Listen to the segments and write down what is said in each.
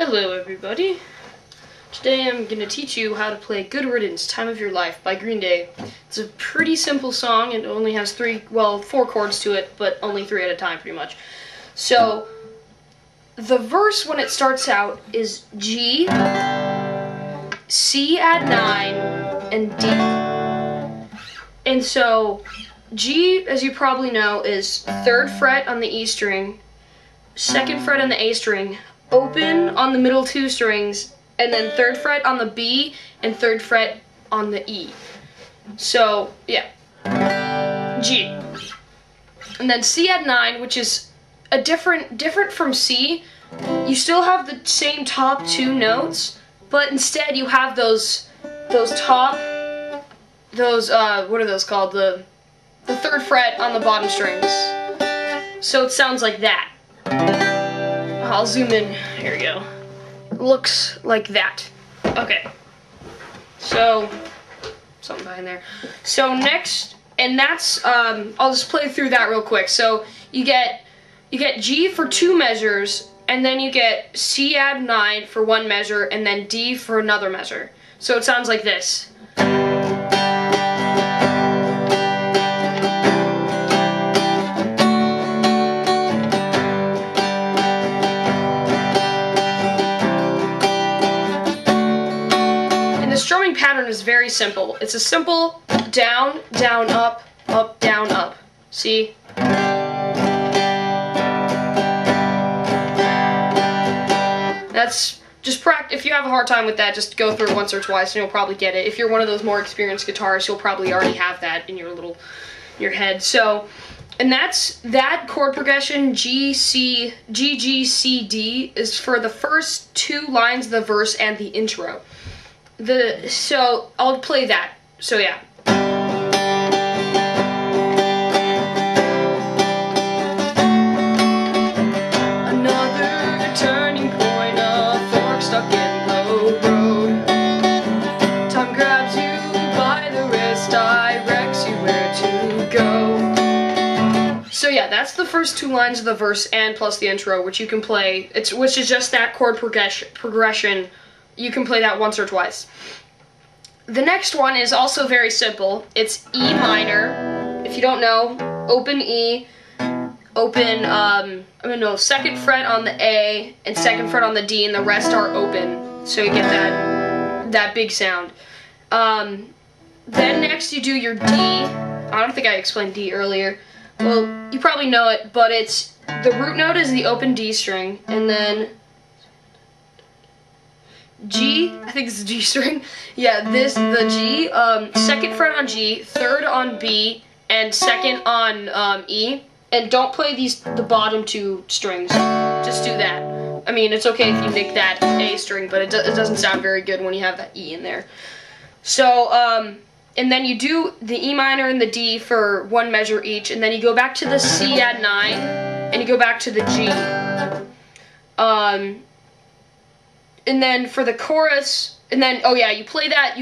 Hello everybody. Today I'm going to teach you how to play Good Riddance, Time of Your Life by Green Day. It's a pretty simple song. It only has four chords to it, but only three at a time pretty much. So, the verse when it starts out is G, C add 9, and D. And so, G, as you probably know, is 3rd fret on the E string, 2nd fret on the A string, open on the middle 2 strings, and then 3rd fret on the B and 3rd fret on the E. So, yeah. G. And then C add 9, which is a different from C. You still have the same top 2 notes, but instead you have what are those called? The 3rd fret on the bottom strings. So it sounds like that. I'll zoom in. Here we go. Looks like that. Okay. So, something behind there. So next, and that's, I'll just play through that real quick. So you get G for 2 measures, and then you get C add 9 for 1 measure, and then D for another measure. So it sounds like this. The strumming pattern is very simple. It's a simple down, down, up, up, down, up. See? That's just practice. If you have a hard time with that, just go through it once or twice and you'll probably get it. If you're one of those more experienced guitarists, you'll probably already have that in your head. So, and that chord progression, G, C, G, G, C, D, is for the first 2 lines of the verse and the intro. So I'll play that. So yeah. Another turning point, a fork stuck in the road. Time grabs you by the wrist, directs you where to go. So yeah, that's the first 2 lines of the verse and plus the intro, which you can play. Which is just that chord progression. You can play that once or twice. The next one is also very simple. It's E minor. If you don't know, open E, open, 2nd fret on the A and 2nd fret on the D, and the rest are open. So you get that big sound. Then next you do your D. I don't think I explained D earlier. Well, you probably know it, but the root note is the open D string, and then G, I think it's the G string. Yeah, the G, 2nd fret on G, 3rd on B, and 2nd on E. And don't play the bottom 2 strings. Just do that. I mean, it's okay if you nick that A string, but it doesn't sound very good when you have that E in there. So, and then you do the E minor and the D for 1 measure each, and then you go back to the C add 9, and you go back to the G. And then for the chorus, and then, oh yeah, you play that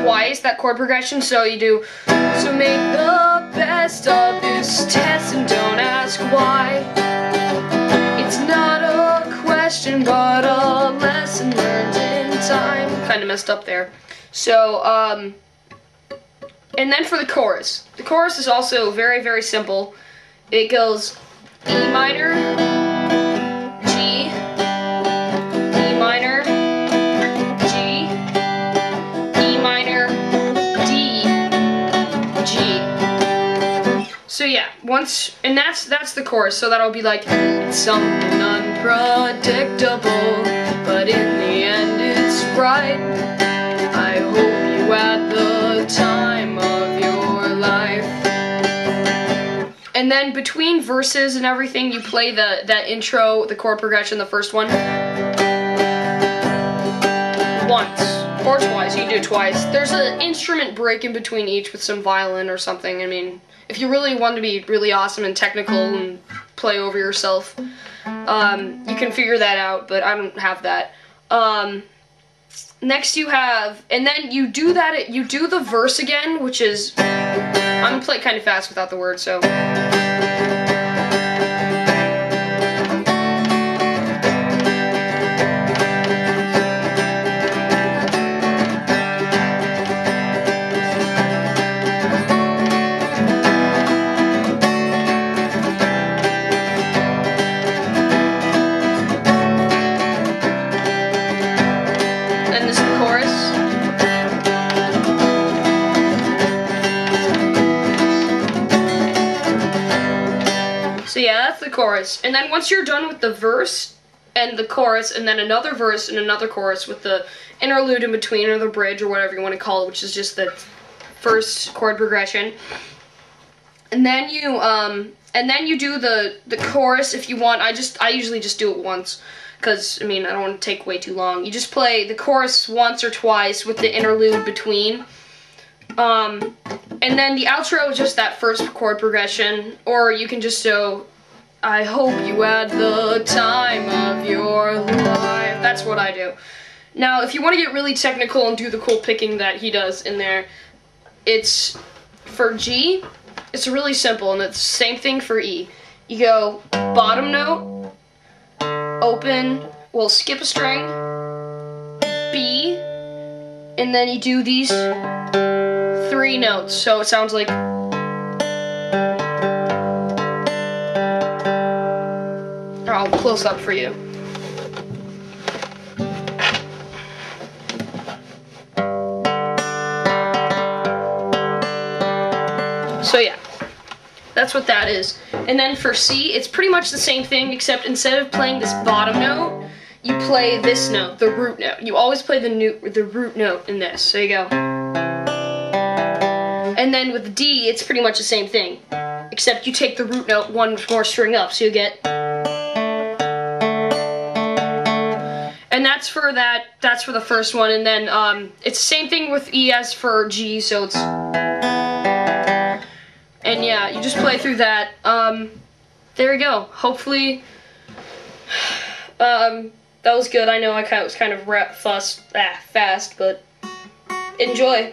twice, that chord progression, so you do, so make the best of this test and don't ask why. It's not a question, but a lesson learned in time. Kind of messed up there. So, and then for the chorus is also very, very simple. It goes E minor, G, E minor, G, E minor, D, G. So yeah, and that's the chorus, so that'll be like, it's something unpredictable, but in the end it's right. I hope you had the time of your life. And then between verses and everything, you play that intro, the chord progression, the first one, once or twice. You can do it twice. There's an instrument break in between each with some violin or something. I mean, if you really want to be really awesome and technical and play over yourself, you can figure that out, but I don't have that. Next you have, and then you do the verse again, which is, I'm gonna play it kind of fast without the words, so. chorus. And then once you're done with the verse and the chorus, and then another verse and another chorus with the interlude in between, or the bridge, or whatever you want to call it, which is just the first chord progression. And then you do the chorus if you want. I usually just do it once, because, I mean, I don't want to take way too long. You just play the chorus once or twice with the interlude between. And then the outro is just that first chord progression, or you can just go, I hope you had the time of your life. That's what I do. Now, if you want to get really technical and do the cool picking that he does in there, it's, for G, it's really simple, and it's the same thing for E. You go bottom note, open, well, skip a string, B, and then you do these 3 notes, so it sounds like, I'll close up for you. So yeah, that's what that is. And then for C, it's pretty much the same thing, except instead of playing this bottom note, you play this note, the root note. You always play the root note in this. So you go. And then with D, it's pretty much the same thing, except you take the root note one more string up, so you get. And that's for the first one, and then it's the same thing with E as for G, so it's. And yeah, you just play through that. There we go. Hopefully, that was good. I know I was kind of fast, but enjoy.